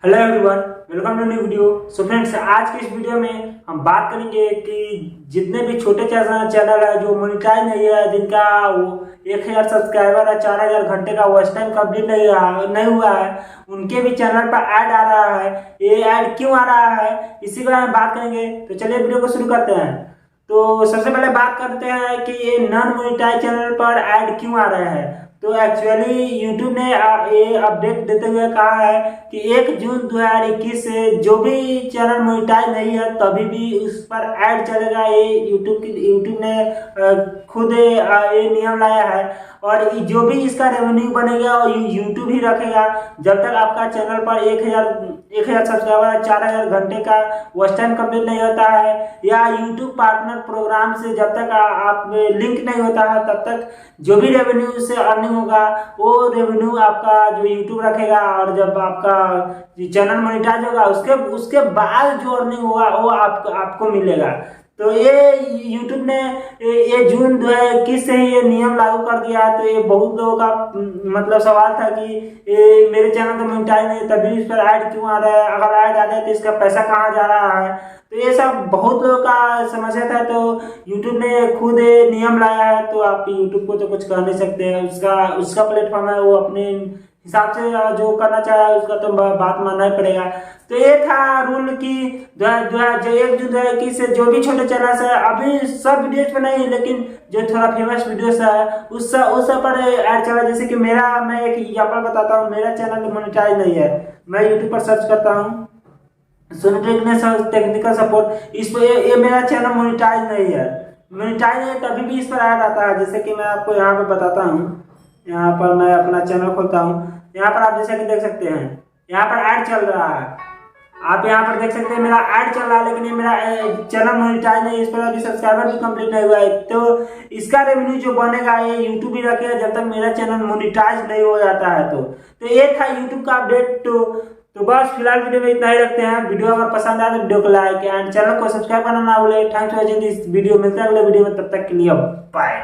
Hello everyone, welcome to new video. So friends, आज के इस वीडियो में हम बात करेंगे कि जितने भी छोटे चैनल है जो मोनिटाइज नहीं है, जिनका वो 1000 सब्सक्राइबर है, 4000 घंटे का वॉच टाइम कंप्लीट नहीं हुआ है, उनके भी चैनल पर ऐड आ रहा है। ये ऐड क्यों आ रहा है, इसी के बारे में बात करेंगे। तो चलिए वीडियो को शुरू करते हैं। तो सबसे पहले बात करते हैं कि ये नॉन मोनिटाइज चैनल पर ऐड क्यों आ रहे हैं। तो एक्चुअली यूट्यूब ने ये अपडेट देते हुए कहा है कि 1 जून 2021 से जो भी चैनल मोनेटाइज नहीं है तभी भी उस पर ऐड चलेगा। ये यूट्यूब ने खुद ये नियम लाया है और जो भी इसका रेवेन्यू बनेगा वो यूट्यूब ही रखेगा जब तक आपका चैनल पर 1000 सब्सक्राइबर 4000 घंटे का वॉच टाइम कंप्लीट नहीं होता है, या यूट्यूब पार्टनर प्रोग्राम से जब तक आप लिंक नहीं होता है तब तक जो भी रेवेन्यू से अर्निंग होगा वो रेवेन्यू आपका जो यूट्यूब रखेगा। और जब आपका चैनल मोनेटाइज होगा उसके बाद जो अर्निंग होगा वो आपको मिलेगा। तो ये यूट्यूब ने ये जून 2021 से ही ये नियम लागू कर दिया है। तो ये बहुत लोगों का मतलब सवाल था कि ये मेरे चैनल तो मोनेटाइज नहीं तभी इस पर ऐड क्यों आ रहा है, अगर ऐड आ रहा है तो इसका पैसा कहाँ जा रहा है। तो ये सब बहुत लोगों का समस्या था। तो यूट्यूब ने खुद नियम लाया है, तो आप यूट्यूब को तो कुछ कह नहीं सकते हैं। उसका प्लेटफॉर्म है, वो अपने हिसाब से जो करना चाहे उसका तो बात मानना ही पड़ेगा। तो ये था रूल कि 1 जून 2021 से जो भी छोटे चैनल है, अभी सब वीडियोज पर नहीं लेकिन जो थोड़ा फेमस वीडियोस है उस सब पर ऐड चला। जैसे कि मैं एक एग्जांपल बताता हूँ। मेरा चैनल मोनेटाइज नहीं है, मैं यूट्यूब पर सर्च करता हूँ सोनू टेक्निकल सपोर्ट, इस पर ये मेरा चैनल मोनेटाइज नहीं है। मोनेटाइज नहीं है तभी भी इस पर ऐड आता है। जैसे कि मैं आपको यहाँ पे बताता हूँ, यहाँ पर मैं अपना चैनल खोलता हूँ। यहाँ पर आप जैसे कि देख सकते हैं यहाँ पर ऐड चल रहा है। आप यहाँ पर देख सकते हैं मेरा ऐड चल रहा है, लेकिन ये मेरा चैनल मोनेटाइज नहीं, इस पर अभी सब्सक्राइबर भी कंप्लीट नहीं हुआ है। तो इसका रेवेन्यू जो बनेगा ये यूट्यूब ही रखेगा जब तक मेरा चैनल मोनेटाइज नहीं हो जाता है। तो ये था यूट्यूब का अपडेट। तो बस फिलहाल वीडियो में इतना ही रखते हैं। वीडियो अगर पसंद आए तो वीडियो को लाइक एंड चैनल को सब्सक्राइब करना ना भूले। Thanks for watching this video. मिलते हैं अगले वीडियो में, तब तक के लिए बाय।